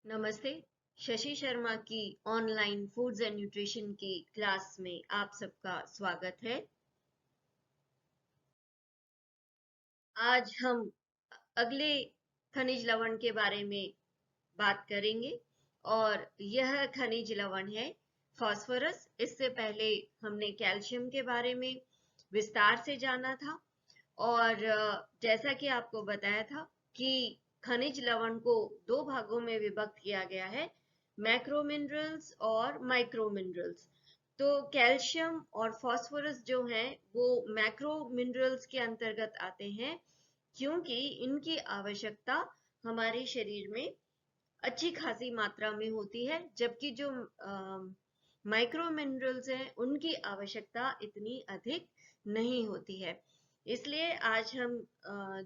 नमस्ते। शशि शर्मा की online foods and nutrition की क्लास में आप सबका स्वागत है। आज हम अगले खनिज लवण के बारे में बात करेंगे और यह खनिज लवण है फास्फोरस। इससे पहले हमने कैल्शियम के बारे में विस्तार से जाना था और जैसा कि आपको बताया था कि खनिज लवण को दो भागों में विभक्त किया गया है, मैक्रो मिनरल्स और माइक्रो मिनरल्स। तो कैल्शियम और फास्फोरस जो हैं वो मैक्रो मिनरल्स के अंतर्गत आते हैं, क्योंकि इनकी आवश्यकता हमारे शरीर में अच्छी खासी मात्रा में होती है, जबकि जो माइक्रो मिनरल्स हैं उनकी आवश्यकता इतनी अधिक नहीं होती है। इसलिए आज हम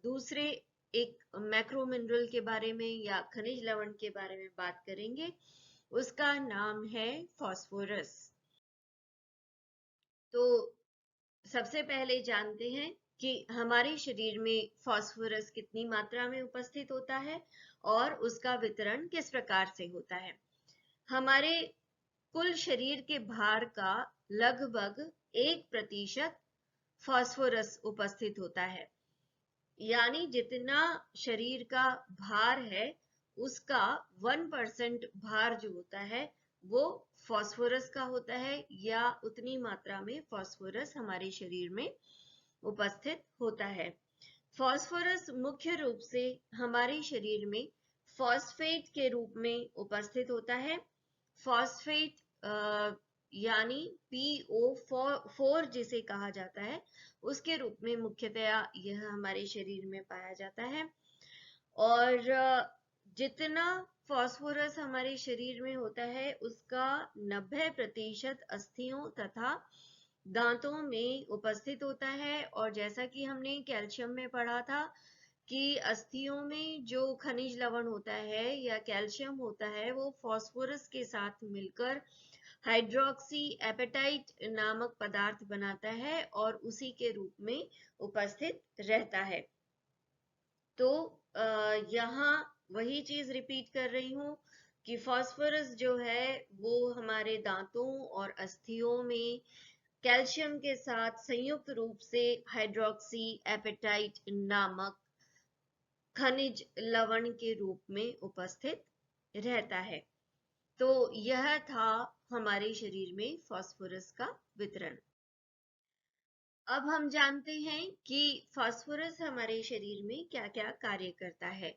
दूसरे एक मैक्रो मिनरल के बारे में या खनिज लवण के बारे में बात करेंगे। उसका नाम है फास्फोरस। तो सबसे पहले जानते हैं कि हमारे शरीर में फास्फोरस कितनी मात्रा में उपस्थित होता है और उसका वितरण किस प्रकार से होता है। हमारे कुल शरीर के भार का लगभग 1% फास्फोरस उपस्थित होता है। यानी जितना शरीर का भार है उसका 1% भार जो होता है वो फास्फोरस का होता है, या उतनी मात्रा में फास्फोरस हमारे शरीर में उपस्थित होता है। फास्फोरस मुख्य रूप से हमारे शरीर में फॉस्फेट के रूप में उपस्थित होता है। फॉस्फेट यानी PO4 जिसे कहा जाता है, उसके रूप में मुख्यतया यह हमारे शरीर में पाया जाता है। और जितना फास्फोरस हमारे शरीर में होता है उसका 90% अस्थियों तथा दांतों में उपस्थित होता है। और जैसा कि हमने कैल्शियम में पढ़ा था कि अस्थियों में जो खनिज लवण होता है या कैल्शियम होता है वो फास्फोरस के साथ मिलकर हाइड्रोक्सी एपेटाइट नामक पदार्थ बनाता है और उसी के रूप में उपस्थित रहता है। तो यहाँ वही चीज रिपीट कर रही हूँ कि फास्फोरस जो है वो हमारे दांतों और अस्थियों में कैल्शियम के साथ संयुक्त रूप से हाइड्रोक्सी एपेटाइट नामक खनिज लवण के रूप में उपस्थित रहता है। तो यह था हमारे शरीर में फास्फोरस का वितरण। अब हम जानते हैं कि फास्फोरस हमारे शरीर में क्या-क्या कार्य करता है।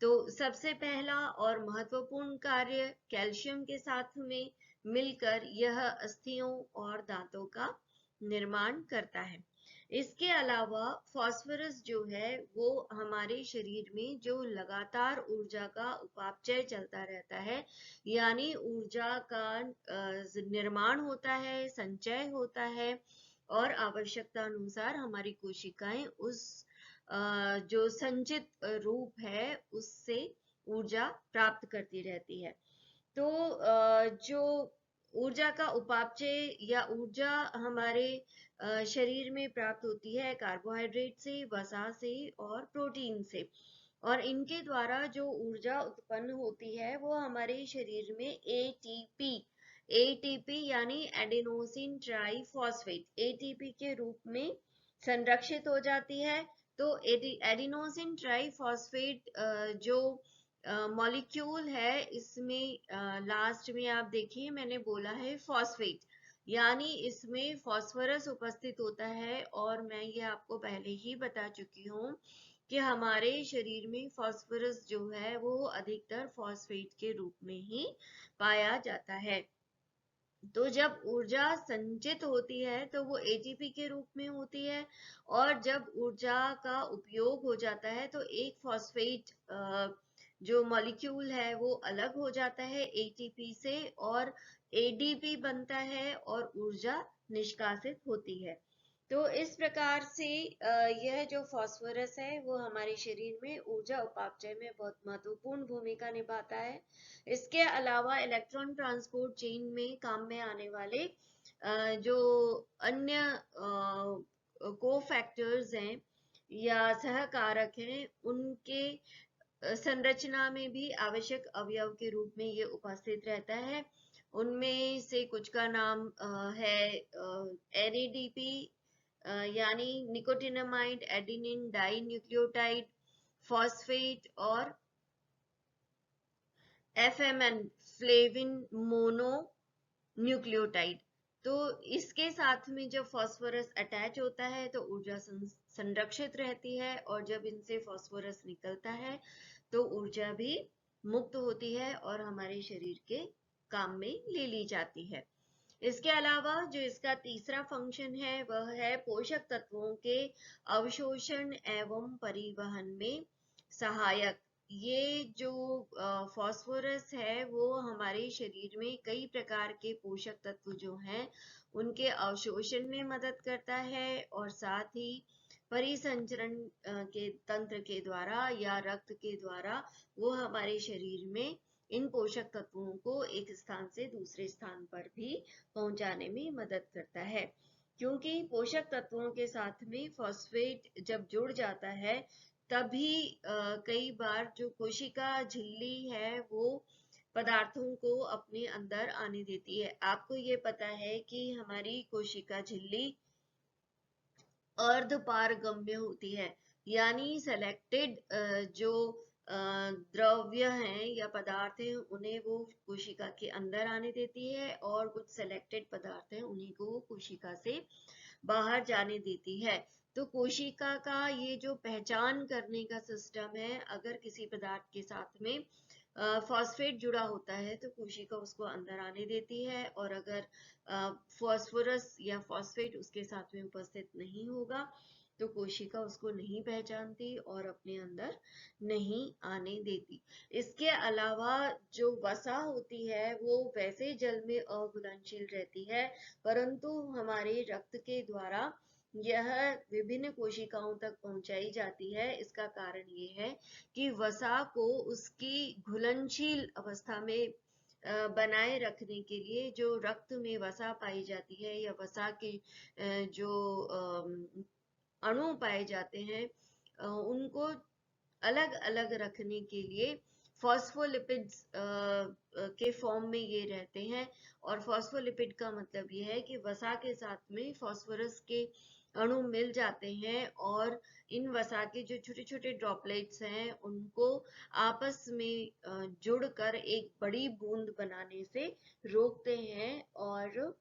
तो सबसे पहला और महत्वपूर्ण कार्य कैल्शियम के साथ में मिलकर यह अस्थियों और दांतों का निर्माण करता है। इसके अलावा फास्फोरस जो है वो हमारे शरीर में जो लगातार ऊर्जा का उपापचय चलता रहता है, यानी ऊर्जा का निर्माण होता है, संचय होता है और आवश्यकता अनुसार हमारी कोशिकाएं उस जो संचित रूप है उससे ऊर्जा प्राप्त करती रहती है। तो जो ऊर्जा का उपापचय या ऊर्जा हमारे शरीर में प्राप्त होती है कार्बोहाइड्रेट से, वसा से और प्रोटीन से। और इनके द्वारा जो ऊर्जा उत्पन्न होती है वो हमारे शरीर में एटीपी यानी एडेनोसिन ट्राइफॉस्फेट एटीपी के रूप में संरक्षित हो जाती है। तो एडिनोसिन ट्राइफॉस्फेट जो मॉलिक्यूल है इसमें लास्ट में आप देखिए मैंने बोला है फॉस्फेट, यानी इसमें फास्फोरस उपस्थित होता है। और मैं ये आपको पहले ही बता चुकी हूँ कि हमारे शरीर में फास्फोरस जो है वो अधिकतर फॉस्फेट के रूप में ही पाया जाता है। तो जब ऊर्जा संचित होती है तो वो एटीपी के रूप में होती है, और जब ऊर्जा का उपयोग हो जाता है तो एक फॉस्फेट जो मॉलिक्यूल है वो अलग हो जाता है एटीपी से और एडीपी बनता है और ऊर्जा निष्कासित होती है। तो इस प्रकार से यह जो फास्फोरस है वो हमारे शरीर में ऊर्जा उपापचय में बहुत महत्वपूर्ण भूमिका निभाता है। इसके अलावा इलेक्ट्रॉन ट्रांसपोर्ट चेन में काम में आने वाले जो अन्य को फैक्टर्स हैं या सहकारक हैं उनके संरचना में भी आवश्यक अवयव के रूप में ये उपस्थित रहता है। उनमें से कुछ का नाम है NADP, यानी nicotinamide adenine di nucleotide, phosphate, और FMN फ्लेविन मोनो न्यूक्लियोटाइड। तो इसके साथ में जब फास्फोरस अटैच होता है तो ऊर्जा संरक्षित रहती है, और जब इनसे फास्फोरस निकलता है तो ऊर्जा भी मुक्त होती है और हमारे शरीर के काम में ले ली जाती है। इसके अलावा जो इसका तीसरा फंक्शन है वह है पोषक तत्वों के अवशोषण एवं परिवहन में सहायक। ये जो फास्फोरस है वो हमारे शरीर में कई प्रकार के पोषक तत्व जो हैं उनके अवशोषण में मदद करता है, और साथ ही परिसंचरण के तंत्र के द्वारा या रक्त के द्वारा वो हमारे शरीर में इन पोषक तत्वों को एक स्थान से दूसरे स्थान पर भी पहुंचाने में मदद करता है। क्योंकि पोषक तत्वों के साथ में फॉस्फेट जब जुड़ जाता है तभी कई बार जो कोशिका झिल्ली है वो पदार्थों को अपने अंदर आने देती है। आपको ये पता है कि हमारी कोशिका झिल्ली अर्धपारगम्य होती है, यानी सेलेक्टेड जो द्रव्य हैं या पदार्थ हैं उन्हें वो कोशिका के अंदर आने देती है, और कुछ सेलेक्टेड पदार्थ हैं उन्हीं को वो कोशिका से बाहर जाने देती है। तो कोशिका का ये जो पहचान करने का सिस्टम है, अगर किसी पदार्थ के साथ में फॉस्फेट जुड़ा होता है तो कोशिका उसको अंदर आने देती है, और अगर फॉस्फोरस या फॉस्फेट उसके साथ में उपस्थित नहीं होगा तो कोशिका उसको नहीं पहचानती और अपने अंदर नहीं आने देती। इसके अलावा जो वसा होती है वो वैसे जल में अघुलनशील रहती है, परंतु हमारे रक्त के द्वारा यह विभिन्न कोशिकाओं तक पहुंचाई जाती है। इसका कारण ये है कि वसा को उसकी घुलनशील अवस्था में बनाए रखने के लिए जो रक्त में वसा पाई जाती है या वसा के जो अणु पाए जाते हैं उनको अलग अलग रखने के लिए फॉस्फोलिपिड्स के फॉर्म में ये रहते हैं। और फॉस्फोलिपिड का मतलब ये है कि वसा के साथ में फॉस्फोरस के अणु मिल जाते हैं, और इन वसा के जो छोटे छोटे ड्रॉपलेट्स हैं उनको आपस में जुड़कर एक बड़ी बूंद बनाने से रोकते हैं और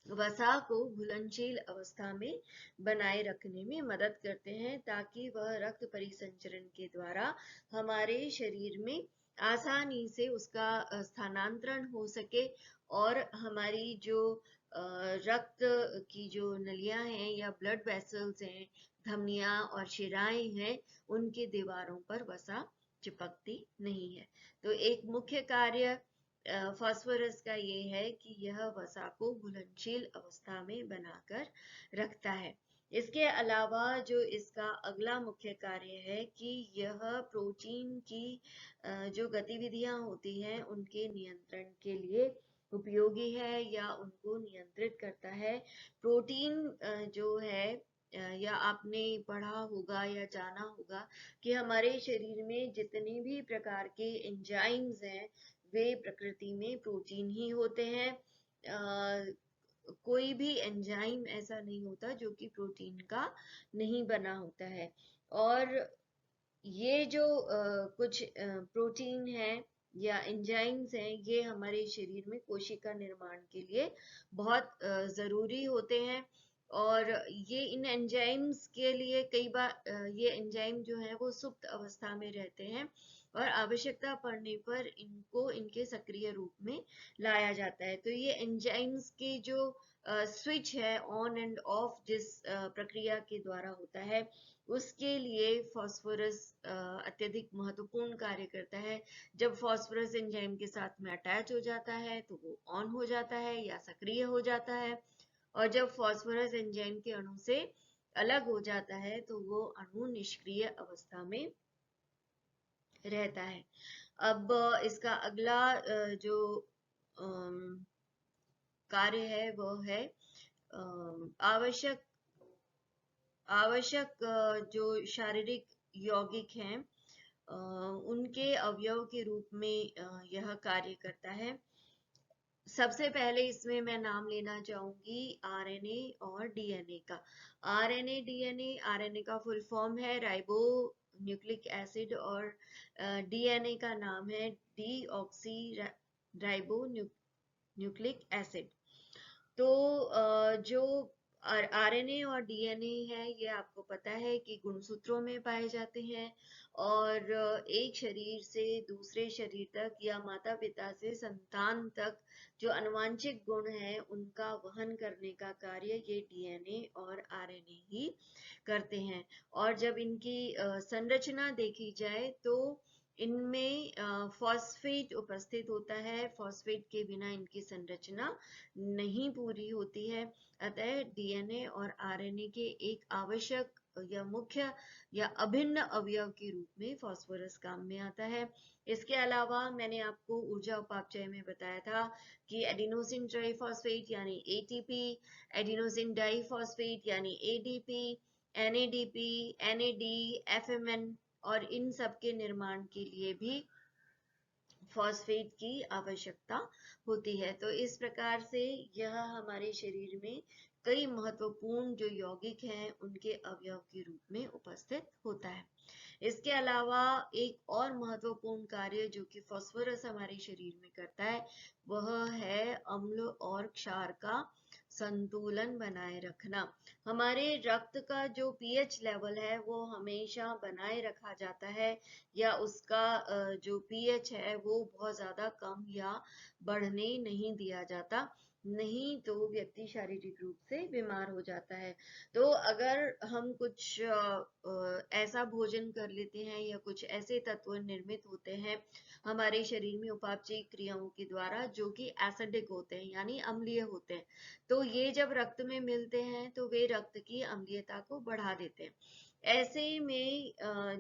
वसा को घुलनशील अवस्था में बनाए रखने में मदद करते हैं, ताकि वह रक्त परिसंचरण के द्वारा हमारे शरीर में आसानी से उसका स्थानांतरण हो सके, और हमारी जो रक्त की जो नलियां हैं या ब्लड वेसल्स हैं, धमनियां और शिराएं हैं, उनके दीवारों पर वसा चिपकती नहीं है। तो एक मुख्य कार्य फास्फोरस का ये है कि यह वसा को घुलनशील अवस्था में बनाकर रखता है। इसके अलावा जो इसका अगला मुख्य कार्य है कि यह प्रोटीन की जो गतिविधियां होती हैं उनके नियंत्रण के लिए उपयोगी है या उनको नियंत्रित करता है। प्रोटीन जो है या आपने पढ़ा होगा या जाना होगा कि हमारे शरीर में जितने भी प्रकार के एंजाइम्स हैं वे प्रकृति में प्रोटीन ही होते हैं। कोई भी एंजाइम ऐसा नहीं होता जो कि प्रोटीन का नहीं बना होता है। और ये जो कुछ प्रोटीन है या एंजाइम्स हैं ये हमारे शरीर में कोशिका निर्माण के लिए बहुत जरूरी होते हैं। और ये इन एंजाइम्स के लिए कई बार ये एंजाइम जो है वो सुप्त अवस्था में रहते हैं, और आवश्यकता पड़ने पर इनको इनके सक्रिय रूप में लाया जाता है। तो ये एंजाइम्स के जो स्विच है ऑन एंड ऑफ जिस प्रक्रिया के द्वारा होता है उसके लिए फास्फोरस अत्यधिक महत्वपूर्ण कार्य करता है। जब फास्फोरस एंजाइम के साथ में अटैच हो जाता है तो वो ऑन हो जाता है या सक्रिय हो जाता है, और जब फास्फोरस एंजाइम के अणु से अलग हो जाता है तो वो अणु निष्क्रिय अवस्था में रहता है। अब इसका अगला जो कार्य है वो है आवश्यक जो शारीरिक यौगिक हैं उनके अवयव के रूप में यह कार्य करता है। सबसे पहले इसमें मैं नाम लेना चाहूंगी आरएनए और डीएनए का। आरएनए डीएनए, आरएनए का फुल फॉर्म है राइबो न्यूक्लिक एसिड और डीएनए का नाम है डीऑक्सी राइबो न्यूक्लिक एसिड। तो जो आरएनए और डीएनए है, ये आपको पता है कि गुणसूत्रों में पाए जाते हैं और एक शरीर से दूसरे शरीर तक या माता पिता से संतान तक जो आनुवांशिक गुण है उनका वहन करने का कार्य ये डीएनए और आरएनए ही करते हैं। और जब इनकी संरचना देखी जाए तो इनमें फॉस्फेट उपस्थित होता है। फॉस्फेट के बिना इनकी संरचना नहीं पूरी होती है। अतः डीएनए और आरएनए के एक आवश्यक या मुख्य या अभिन्न अवयव के रूप में फास्फोरस काम में आता है। इसके अलावा मैंने आपको ऊर्जा उपापचय में बताया था कि एडिनोसिन ट्राइफॉस्फेट यानी एटीपी, एडिनोसिन डाइफॉस्फेट यानी एडीपी, एनएडीपी, एनएडी, एफएमएन और इन सब के निर्माण के लिए भी फॉस्फेट की आवश्यकता होती है। तो इस प्रकार से यह हमारे शरीर में कई महत्वपूर्ण जो यौगिक हैं उनके अवयव के रूप में उपस्थित होता है। इसके अलावा एक और महत्वपूर्ण कार्य जो कि फास्फोरस हमारे शरीर में करता है वह है अम्ल और क्षार का संतुलन बनाए रखना। हमारे रक्त का जो पीएच लेवल है वो हमेशा बनाए रखा जाता है या उसका जो पीएच है वो बहुत ज्यादा कम या बढ़ने नहीं दिया जाता, नहीं तो व्यक्ति शारीरिक रूप से बीमार हो जाता है। तो अगर हम कुछ ऐसा भोजन कर लेते हैं या कुछ ऐसे तत्व निर्मित होते हैं हमारे शरीर में उपापचयी क्रियाओं के द्वारा जो कि एसिडिक होते हैं यानी अम्लीय होते हैं, तो ये जब रक्त में मिलते हैं तो वे रक्त की अम्लीयता को बढ़ा देते हैं। ऐसे में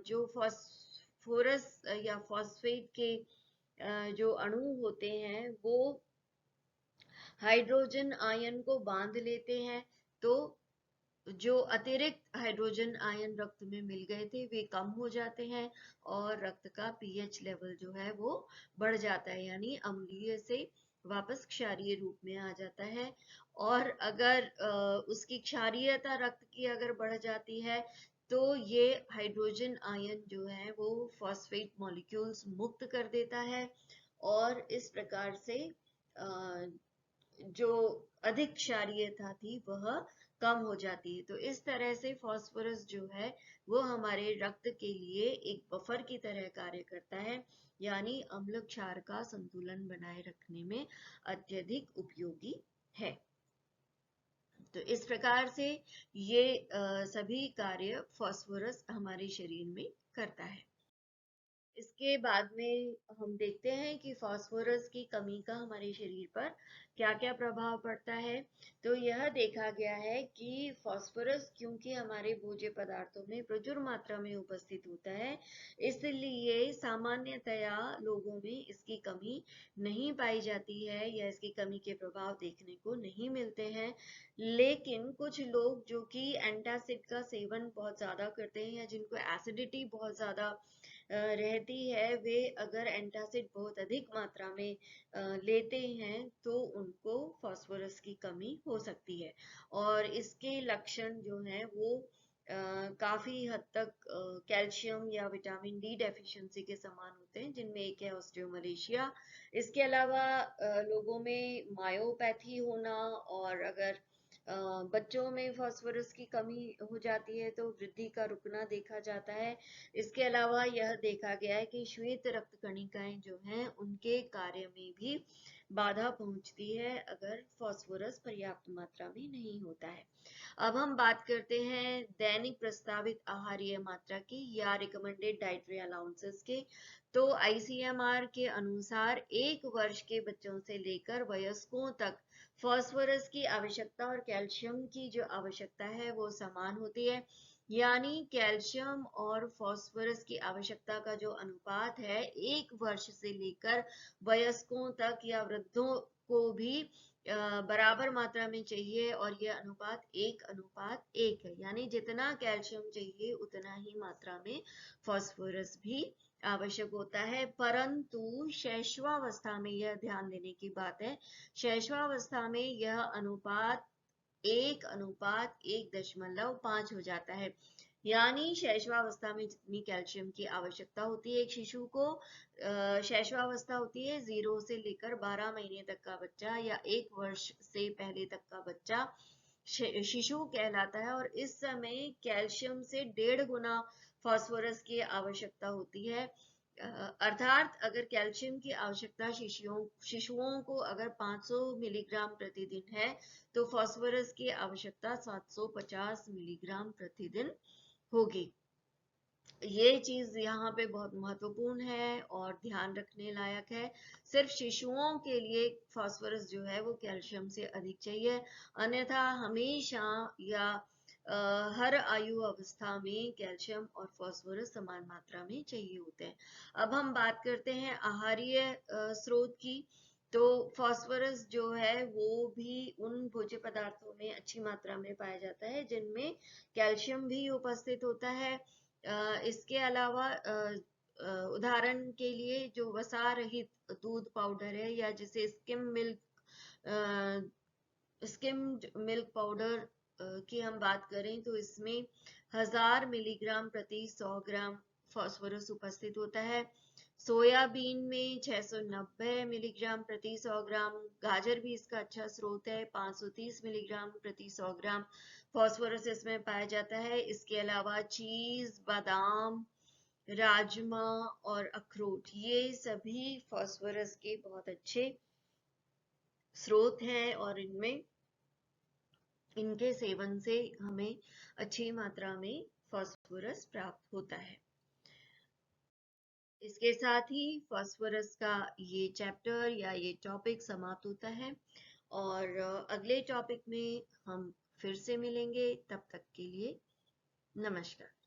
जो फास्फोरस या फॉस्फेट के जो अणु होते हैं वो हाइड्रोजन आयन को बांध लेते हैं। तो जो अतिरिक्त हाइड्रोजन आयन रक्त में मिल गए थे वे कम हो जाते हैं और रक्त का पीएच लेवल जो है वो बढ़ जाता है यानी अम्लीय से वापस क्षारीय रूप में आ जाता है। और अगर उसकी क्षारीयता रक्त की अगर बढ़ जाती है तो ये हाइड्रोजन आयन जो है वो फॉस्फेट मॉलिक्यूल्स मुक्त कर देता है और इस प्रकार से जो अधिक क्षारीयता थी वह कम हो जाती है। तो इस तरह से फास्फोरस जो है वो हमारे रक्त के लिए एक बफर की तरह कार्य करता है यानी अम्ल क्षार का संतुलन बनाए रखने में अत्यधिक उपयोगी है। तो इस प्रकार से ये सभी कार्य फास्फोरस हमारे शरीर में करता है। इसके बाद में हम देखते हैं कि फास्फोरस की कमी का हमारे शरीर पर क्या क्या प्रभाव पड़ता है। तो यह देखा गया है कि फास्फोरस क्योंकि हमारे भोज्य पदार्थों में प्रचुर मात्रा में उपस्थित होता है इसलिए सामान्यतया लोगों में इसकी कमी नहीं पाई जाती है या इसकी कमी के प्रभाव देखने को नहीं मिलते हैं। लेकिन कुछ लोग जो कि एंटासिड का सेवन बहुत ज्यादा करते हैं या जिनको एसिडिटी बहुत ज्यादा रहती है, वे अगर एंटासिड बहुत अधिक मात्रा में लेते हैं तो उनको फास्फोरस की कमी हो सकती है और इसके लक्षण जो हैं वो काफी हद तक कैल्शियम या विटामिन डी डेफिशिएंसी के समान होते हैं जिनमें एक है ऑस्टियोमलेशिया। इसके अलावा लोगों में मायोपैथी होना और अगर बच्चों में फास्फोरस की कमी हो जाती है तो वृद्धि का रुकना देखा जाता है। इसके अलावा यह देखा गया है कि श्वेत रक्त कणिकाएं जो हैं उनके कार्य में भी बाधा पहुंचती है अगर फास्फोरस पर्याप्त मात्रा में नहीं होता है। अब हम बात करते हैं दैनिक प्रस्तावित आहारीय मात्रा की या रिकमेंडेड डाइटरी अलाउंसेस के। तो आईसीएमआर के अनुसार 1 वर्ष के बच्चों से लेकर वयस्कों तक फास्फोरस की आवश्यकता और कैल्शियम की जो आवश्यकता है वो समान होती है यानी कैल्शियम और फास्फोरस की आवश्यकता का जो अनुपात है 1 वर्ष से लेकर वयस्कों तक या वृद्धों को भी बराबर मात्रा में चाहिए, और यह अनुपात 1:1 है। यानी जितना कैल्शियम चाहिए उतना ही मात्रा में फास्फोरस भी आवश्यक होता है। परंतु शैशवावस्था में यह ध्यान देने की बात है, शैशवावस्था में यह अनुपात 1:1.5 हो जाता है। यानी शैशवावस्था में जितनी कैल्शियम की आवश्यकता होती है एक शिशु को, शैशवावस्था होती है 0 से लेकर 12 महीने तक का बच्चा या 1 वर्ष से पहले तक का बच्चा शिशु कहलाता है, और इस समय कैल्शियम से 1.5 गुना फास्फोरस की आवश्यकता होती है। अर्थात अगर कैल्शियम की आवश्यकता शिशुओं को अगर 500 मिलीग्राम प्रतिदिन है, तो फास्फोरस की आवश्यकता 750 मिलीग्राम प्रतिदिन होगी। ये चीज यहाँ पे बहुत महत्वपूर्ण है और ध्यान रखने लायक है। सिर्फ शिशुओं के लिए फास्फोरस जो है वो कैल्शियम से अधिक चाहिए, अन्यथा हमेशा या हर आयु अवस्था में कैल्शियम और फास्फोरस समान मात्रा में चाहिए होते हैं। अब हम बात करते हैं आहारीय स्रोत की। तो फास्फोरस जो है वो भी उन भोज्य पदार्थों में अच्छी मात्रा में पाया जाता है जिनमें कैल्शियम भी उपस्थित होता है। इसके अलावा उदाहरण के लिए जो वसा रहित दूध पाउडर है, या जिसे स्किम्ड मिल्क पाउडर की हम बात करें, तो इसमें 1000 मिलीग्राम प्रति 100 ग्राम फास्फोरस उपस्थित होता है। सोयाबीन में 690 मिलीग्राम प्रति 100 ग्राम, गाजर भी इसका अच्छा स्रोत है, 530 मिलीग्राम प्रति 100 ग्राम फास्फोरस इसमें पाया जाता है। इसके अलावा चीज, बादाम, राजमा और अखरोट, ये सभी फास्फोरस के बहुत अच्छे स्रोत हैं, और इनके सेवन से हमें अच्छी मात्रा में फास्फोरस प्राप्त होता है। इसके साथ ही फास्फोरस का ये चैप्टर या ये टॉपिक समाप्त होता है, और अगले टॉपिक में हम फिर से मिलेंगे। तब तक के लिए नमस्कार।